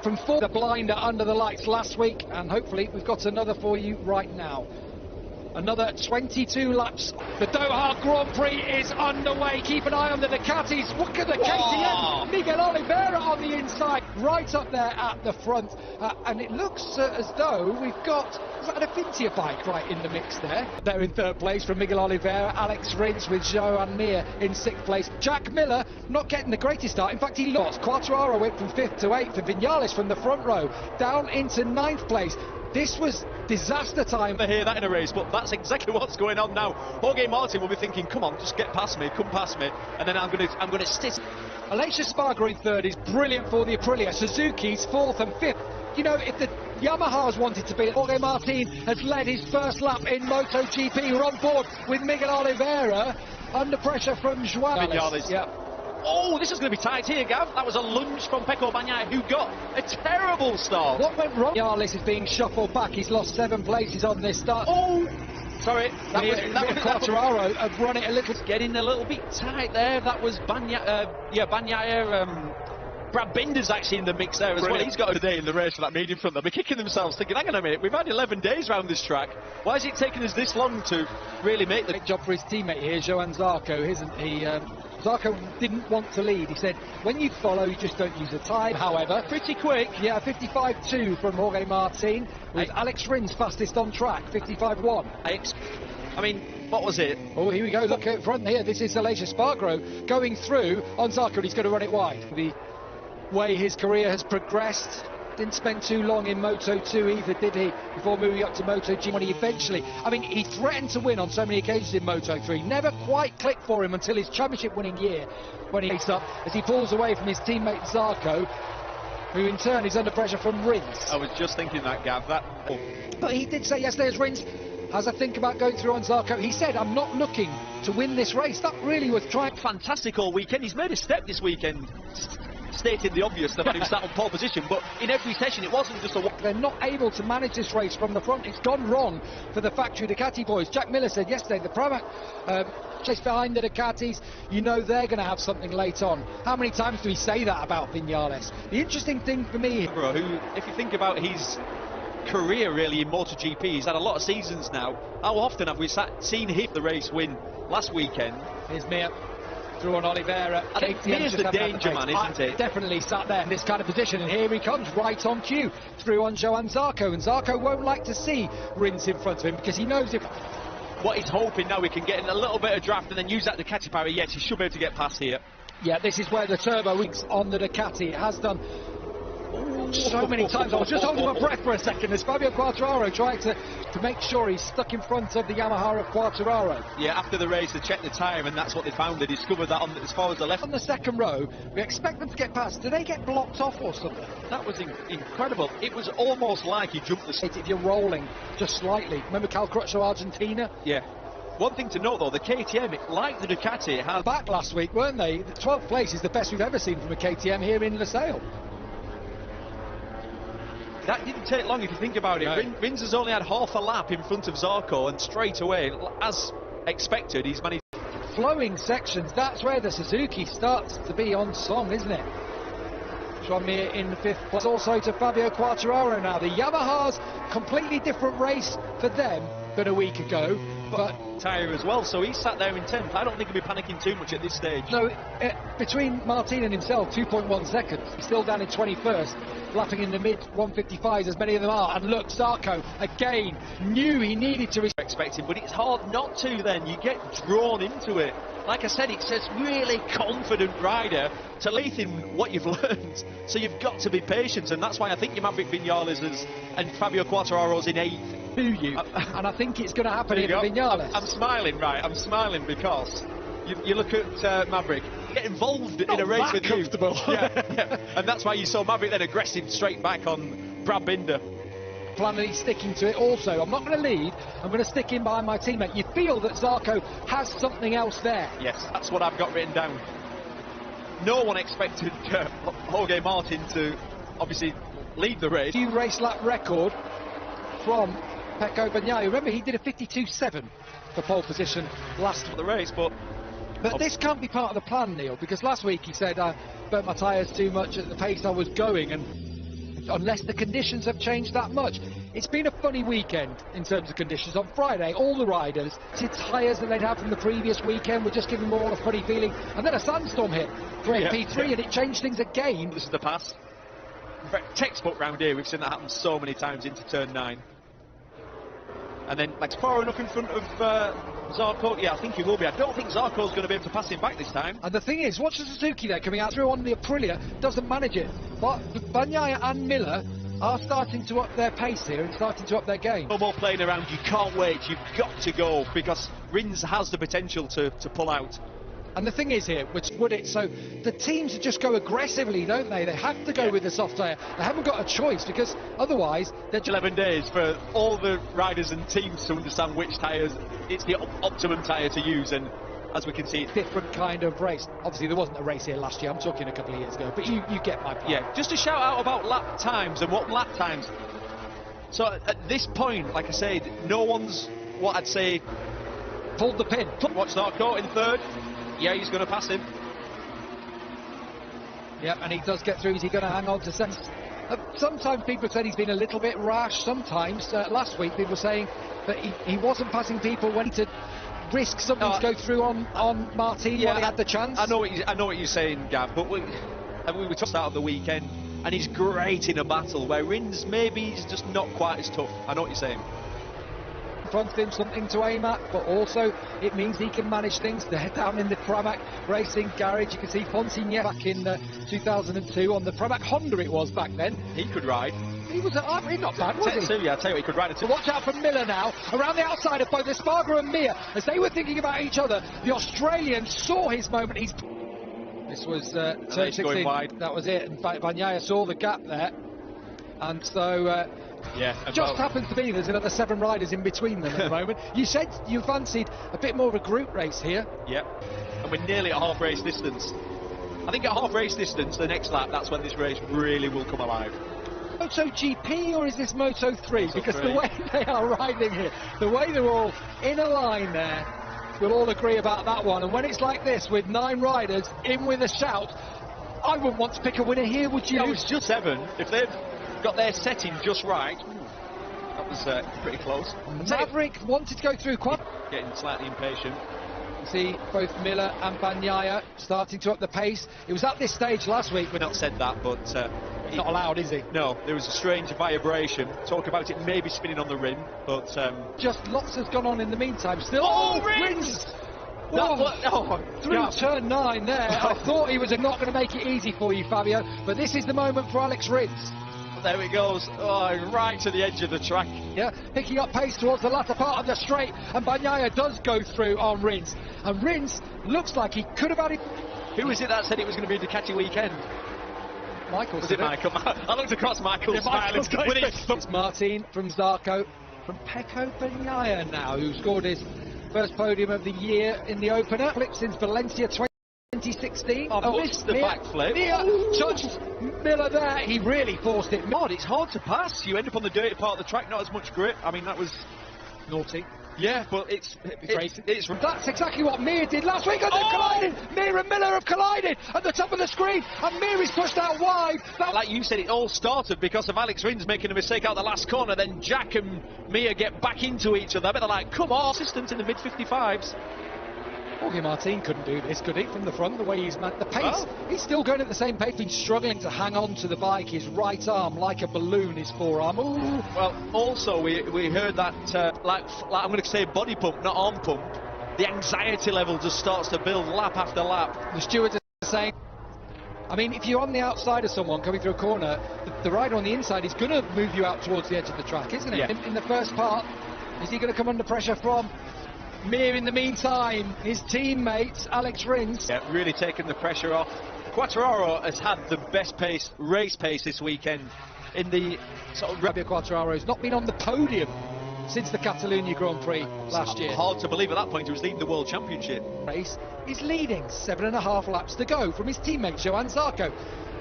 From the blinder under the lights last week, and hopefully we've got another for you right now. Another 22 laps. The Doha Grand Prix is underway. Keep an eye on the Ducatis. Look at the KTM. Miguel Oliveira on the inside, right up there at the front. And it looks as though we've got a Fintia bike right in the mix there. They're in third place from Miguel Oliveira. Alex Rins with Joan Mir in sixth place. Jack Miller not getting the greatest start. In fact, he lost. Quartararo went from fifth to eighth. And Vinales from the front row down into ninth place. This was disaster time. I hear that in a race, but that's exactly what's going on now. Jorge Martin will be thinking, come on, just get past me, come past me, and then I'm going to stick. Aleix Espargaro in third is brilliant for the Aprilia. Suzuki's fourth and fifth. You know, if the Yamahas wanted to be, Jorge Martin has led his first lap in MotoGP. We're on board with Miguel Oliveira under pressure from Vinales. Yeah. Oh, this is going to be tight here, Gav. That was a lunge from Pecco Bagnaia, who got a terrible start. What went wrong? Vinales is being shuffled back. He's lost 7 places on this start. Oh, sorry. That was Quartararo had run it a little. Getting a little bit tight there. That was Bagnaia. Brad Binder's actually in the mix there as well. He's got today in the race for that medium front. They'll be kicking themselves thinking, hang on a minute, we've had 11 days around this track. Why is it taking us this long to really make the... Great job for his teammate here, Joan Zarco, isn't he? Zarco didn't want to lead. He said, when you follow, you just don't use the time. However, pretty quick. Yeah, 55.2 from Jorge Martin, with Alex Rins fastest on track, 55.1. I mean, what was it? Oh, here we go, look at front here. This is Aleix Espargaro going through on Zarco, and he's going to run it wide. The way his career has progressed, didn't spend too long in Moto2 either, did he, before moving up to MotoG when he eventually, I mean, he threatened to win on so many occasions in Moto3, never quite clicked for him until his championship winning year, when he picks up as he pulls away from his teammate Zarco, who in turn is under pressure from Rins. I was just thinking that, Gav, But he did say yesterday, as Rins has a think about going through on Zarco, he said, I'm not looking to win this race. That really was trying. Fantastic all weekend. He's made a step this weekend, stating the obvious, the man who sat on pole position, but in every session it wasn't just a... They're not able to manage this race from the front. It's gone wrong for the factory Ducati boys. Jack Miller said yesterday, the Pramac chase behind the Ducatis, you know they're going to have something late on. How many times do we say that about Vinales? The interesting thing for me... Who, if you think about his career really in MotoGP, he's had a lot of seasons now. How often have we seen him the race win last weekend? Here's Mir through on Oliveira. I think here's the danger man, isn't it? Definitely sat there in this kind of position, and here he comes right on cue through on Joan Zarco, and Zarco won't like to see Rins in front of him because he knows if... What he's hoping now, we can get in a little bit of draft and then use that Ducati power. Yes, he should be able to get past here. Yeah, this is where the turbo wings on the Ducati. It has done so many times. I was just holding my breath for a second as Fabio Quartararo trying to make sure he's stuck in front of the Yamaha of Quartararo. Yeah, after the race they checked the time and that's what they found. They discovered that on as far as the left. On the second row, we expect them to get past. Do they get blocked off or something? That was incredible. It was almost like he jumped the... If you're rolling just slightly. Remember Cal Crutchlow, Argentina? Yeah. One thing to note though, the KTM, like the Ducati, had... Back last week, weren't they? The 12th place is the best we've ever seen from a KTM here in Losail. That didn't take long if you think about it. No. Rins has only had half a lap in front of Zarco, and straight away, as expected, he's managed... Flowing sections, that's where the Suzuki starts to be on song, isn't it? Joan Mir in the 5th place, also to Fabio Quartararo now. The Yamahas, completely different race for them than a week ago. But tyre as well, so he sat there in 10th. I don't think he'll be panicking too much at this stage. No, between Martin and himself, 2.1 seconds. He's still down in 21st, lapping in the mid 155s, as many of them are. And look, Zarco again knew he needed to expect him, but it's hard not to. Then you get drawn into it. Like I said, it's a really confident rider to lead in what you've learned. So you've got to be patient, and that's why I think your Maverick Vinales and Fabio Quartararo's in 8th. You and I think it's going to happen in Vinales. I'm smiling, right? I'm smiling because you look at Maverick, get involved in a race with you. Yeah. And that's why you saw Maverick then aggressive straight back on Brad Binder. Planning sticking to it also. I'm not going to lead, I'm going to stick in behind my teammate. You feel that Zarco has something else there. Yes, that's what I've got written down. No one expected Jorge Martin to obviously lead the race. New race lap record from Pecco Bagnaia. Remember, he did a 52.7 for pole position last the race, but this can't be part of the plan, Neil, because last week he said I burnt my tyres too much at the pace I was going, and unless the conditions have changed that much. It's been a funny weekend in terms of conditions. On Friday, all the riders did tyres that they'd had from the previous weekend were just giving them all a funny feeling, and then a sandstorm hit for FP3 and it changed things again. This is the pass. Textbook round here, we've seen that happen so many times into turn 9. And then, like, far enough in front of Zarco. Yeah, I think he will be. I don't think Zarco's going to be able to pass him back this time. And the thing is, watch the Suzuki there coming out through on the Aprilia, doesn't manage it. But Bagnaia and Miller are starting to up their pace here and starting to up their game. No more playing around, you can't wait, you've got to go, because Rins has the potential to pull out. And the thing is here, which would it, so the teams just go aggressively, don't they? They have to go with the soft tyre. They haven't got a choice, because otherwise they're 11 days for all the riders and teams to understand which tyres, it's the optimum tyre to use, and as we can see, different kind of race. Obviously there wasn't a race here last year, I'm talking a couple of years ago, but you get my point. Yeah, just to shout out about lap times and what lap times. So at this point, like I said, no one's, what I'd say, pulled the pin. Watch Zarco in third. Yeah, he's going to pass him. Yeah, and he does get through. Is he going to hang on to sense? Sometimes people have said he's been a little bit rash. Sometimes, last week, people were saying that he wasn't passing people when he to risk something to go through on Martin while he had the chance. I know what you're saying, Gav, but we were talking out of the weekend, and he's great in a battle where Rins maybe he's just not quite as tough. I know what you're saying. Front him something to aim at, but also it means he can manage things. They're down in the Pramac Racing garage. You can see Fonsigné back in 2002 on the Pramac Honda it was back then. He could ride. He was not bad, was he? Yeah, I tell you what, he could ride a So watch out for Miller now, around the outside of both Espargaro and Mir. As they were thinking about each other, the Australian saw his moment. This was turn 16. Going wide. That was it. In fact, Bagnaia saw the gap there. And so... just happens to be there's another 7 riders in between them at the moment. You said you fancied a bit more of a group race here. Yeah, and we're nearly at half race distance. I think at half race distance, the next lap, that's when this race really will come alive. MotoGP or is this Moto3? Because the way they are riding here, the way they're all in a line there, we'll all agree about that one. And when it's like this with 9 riders in with a shout, I wouldn't want to pick a winner here, would you? No, it's just 7. If they've got their setting just right, that was pretty close. Maverick wanted to go through quad. Getting slightly impatient. See both Miller and Bagnaia starting to up the pace. It was at this stage last week. We've not said that, but he's not allowed, is he? No, there was a strange vibration. Talk about it maybe spinning on the rim, but just lots has gone on in the meantime. Still, Rins! Through turn 9 there. I thought he was not going to make it easy for you, Fabio, but this is the moment for Alex Rins. There he goes, right to the edge of the track. Yeah, picking up pace towards the latter part of the straight, and Bagnaia does go through on Rins. And Rins looks like he could have had it. Who was it that said it was going to be a Ducati weekend? Michael. Was it Michael? I looked across Michael smiling. It's Martin from Zarco, from Pecco Bagnaia now, who scored his first podium of the year in the opener. Flip since Valencia 2016. Missed the backflip. Touched Miller there. He really forced it. God, it's hard to pass. You end up on the dirty part of the track, not as much grip. I mean, that was naughty. Yeah, but it's that's exactly what Mir did last week. And they've collided. Mir and Miller have collided at the top of the screen, and Mir is pushed out wide. Like you said, it all started because of Alex Rins making a mistake out the last corner. Then Jack and Mir get back into each other. But they're like, come on, assistant in the mid-55s. Jorge Martin couldn't do this, could he? From the front, the way he's the pace, he's still going at the same pace. He's struggling to hang on to the bike. His right arm, like a balloon, his forearm. Ooh. Well, also we heard that, like I'm going to say body pump, not arm pump. The anxiety level just starts to build lap after lap. The stewards are saying, I mean, if you're on the outside of someone coming through a corner, the rider on the inside is going to move you out towards the edge of the track, isn't it? Yeah. In the first part, is he going to come under pressure from Mir? In the meantime, his teammate Alex Rins, really taking the pressure off. Quartararo has had the best race pace this weekend in the sort of... Fabio Quartararo's not been on the podium since the Catalonia Grand Prix last year. Hard to believe at that point he was leading the World Championship. Race is leading, 7.5 laps to go from his teammate Johan Zarco.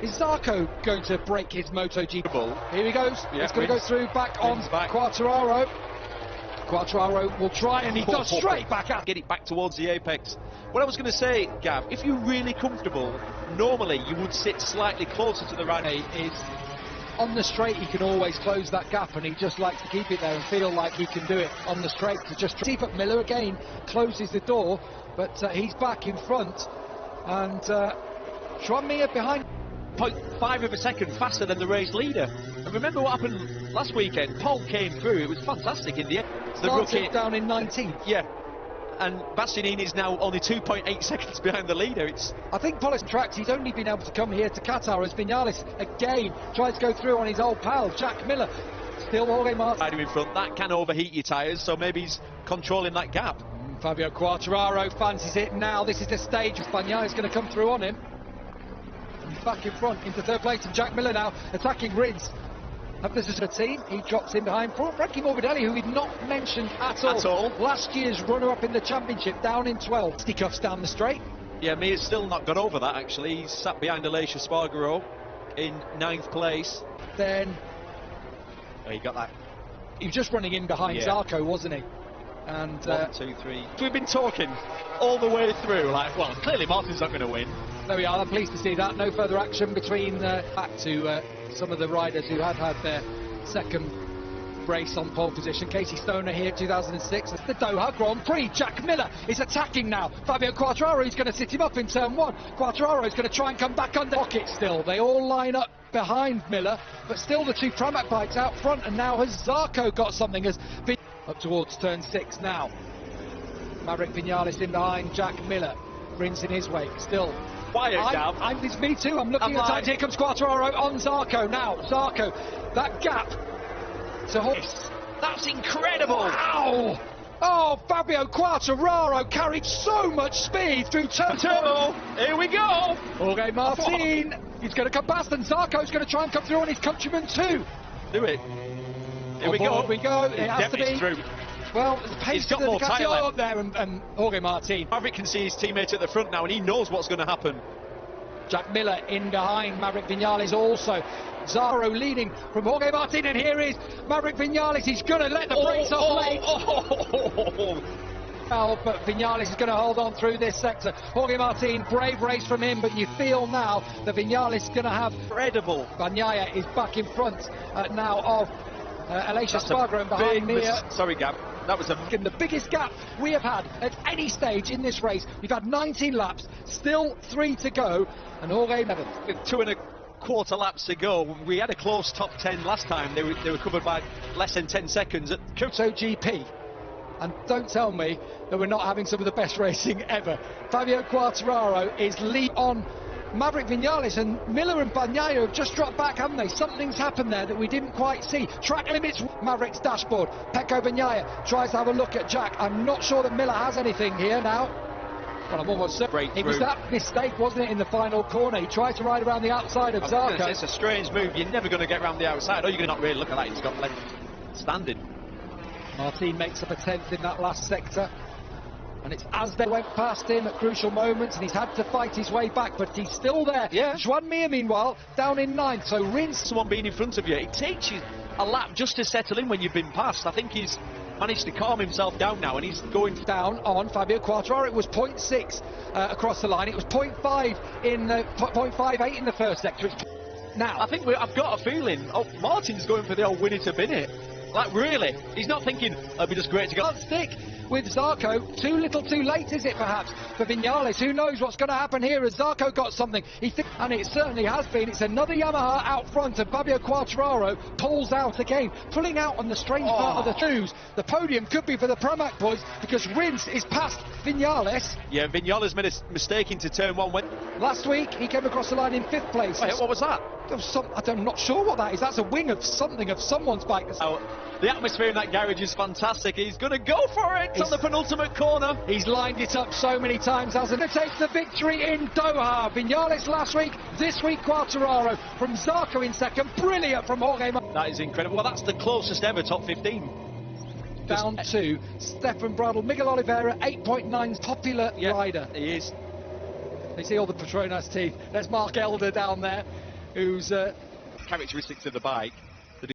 Is Zarco going to break his MotoGP? Here he goes. He's going to go through back on Quartararo. Quartararo will try, and he does straight back out. Get it back towards the apex. What I was going to say, Gav, if you're really comfortable, normally you would sit slightly closer to the right. Is On the straight, he can always close that gap, and he just likes to keep it there and feel like he can do it on the straight to just see. But Miller again closes the door, but he's back in front, and Joan Mir behind. 0.5 of a second faster than the race leader. And remember what happened last weekend? Paul came through, it was fantastic in the end. The rookie down in 19th. Yeah. And Bastianini is now only 2.8 seconds behind the leader. I think Polish tracks, he's only been able to come here to Qatar as Vinales again tries to go through on his old pal, Jack Miller. Still Jorge Martin in front, that can overheat your tyres, so maybe he's controlling that gap. Fabio Quartararo fancies it now. This is the stage. Bagnaia is going to come through on him. He's back in front into third place, and Jack Miller now attacking Rins. This is a team. He drops in behind Frankie Morbidelli, who we've not mentioned at all. Last year's runner-up in the championship, down in 12th. Stick-offs down the straight. Yeah, Mir's still not got over that, actually. He's sat behind Aleix Espargaro in 9th place. Then... Oh, he got that. He was just running in behind Zarco, wasn't he? And 1, 2, 3. We've been talking all the way through, like, well, clearly Martin's not going to win. There we are. I'm pleased to see that. No further action between back to some of the riders who had their second race on pole position. Casey Stoner here, 2006. It's the Doha Grand Prix. Jack Miller is attacking now. Fabio Quartararo is going to sit him up in turn 1. Quartararo is going to try and come back under pocket still. They all line up behind Miller, but still the two Pramac bikes out front. And now has Zarco got something? Has been up towards turn 6 now. Maverick Vinales in behind Jack Miller. Rins in his wake still. It's me too. I'm looking at the time. Here comes Quartararo on Zarco now. Zarco, that gap to Horse. That's incredible. Wow! Oh, Fabio Quartararo carried so much speed through turn 2. Here we go. Jorge Martin. He's going to come past, and Zarco's going to try and come through on his countryman too. Do it. Here we go. It has to be. Through. Well, the pace he's got more tyre up there, and Jorge Martin. Maverick can see his teammate at the front now, and he knows what's going to happen. Jack Miller in behind Maverick Vinales also. Zarco leading from Jorge Martin, and here is Maverick Vinales. He's going to let the brakes off late. But Vinales is going to hold on through this sector. Jorge Martin, brave race from him, but you feel now that Vinales is going to have... Incredible. Bagnaia is back in front now of Aleix Espargaro and behind Mir. Sorry, Gab. That was the biggest gap we have had at any stage in this race. We've had 19 laps, still 3 to go, and Jorge Martin. With 2.25 laps to go, we had a close top 10 last time. They were covered by less than 10 seconds at MotoGP. And don't tell me that we're not having some of the best racing ever. Fabio Quartararo is lead on Maverick Vinales, and Miller and Bagnaia have just dropped back, haven't they? Something's happened there that we didn't quite see. Track limits, Maverick's dashboard. Pecco Bagnaia tries to have a look at Jack. I'm not sure that Miller has anything here now. Well, I'm almost certain. It was that mistake, wasn't it, in the final corner? He tried to ride around the outside of Zarco. It's a strange move. You're never going to get around the outside. Oh, you're going to not really look at that. He's got left standing. Martin makes up a 10th in that last sector. And it's as they went past him at crucial moments, and he's had to fight his way back, but he's still there. Yeah. Joan Mir, meanwhile, down in 9th. So Rins... Someone being in front of you, it takes you a lap just to settle in when you've been past. I think he's managed to calm himself down now, and he's going down on Fabio Quartararo. It was 0.6 across the line. It was 0.5 in 0.58 in the first sector. Now, I think I've got a feeling. Oh, Martin's going for the old win it to bin it. Like, really? He's not thinking, it'll be just great to go. Can't stick with Zarco. Too little too late, is it, perhaps, for Vinales? Who knows what's going to happen here? Has Zarco got something? And it certainly has been. It's another Yamaha out front, and Fabio Quartararo pulls out again, pulling out on the strange part of the twos. The podium could be for the Pramac boys, because Rins is past Vinales. Yeah, Vinales made a mistake into turn 1. Last week, he came across the line in 5th place. Wait, what was that? I'm not sure what that is. That's a wing of something, of someone's bike. Oh, the atmosphere in that garage is fantastic. He's going to go for it on the penultimate corner. He's lined it up so many times, hasn't he? Takes the victory in Doha. Vinales last week, this week Quartararo. From Zarco in second, brilliant from Jorge. That is incredible. Well, that's the closest ever top 15. Down to Stefan Bradl. Miguel Oliveira, 8.9, popular rider. He is. You see all the Petronas team. There's Mark Elder down there, who's... characteristics of the bike.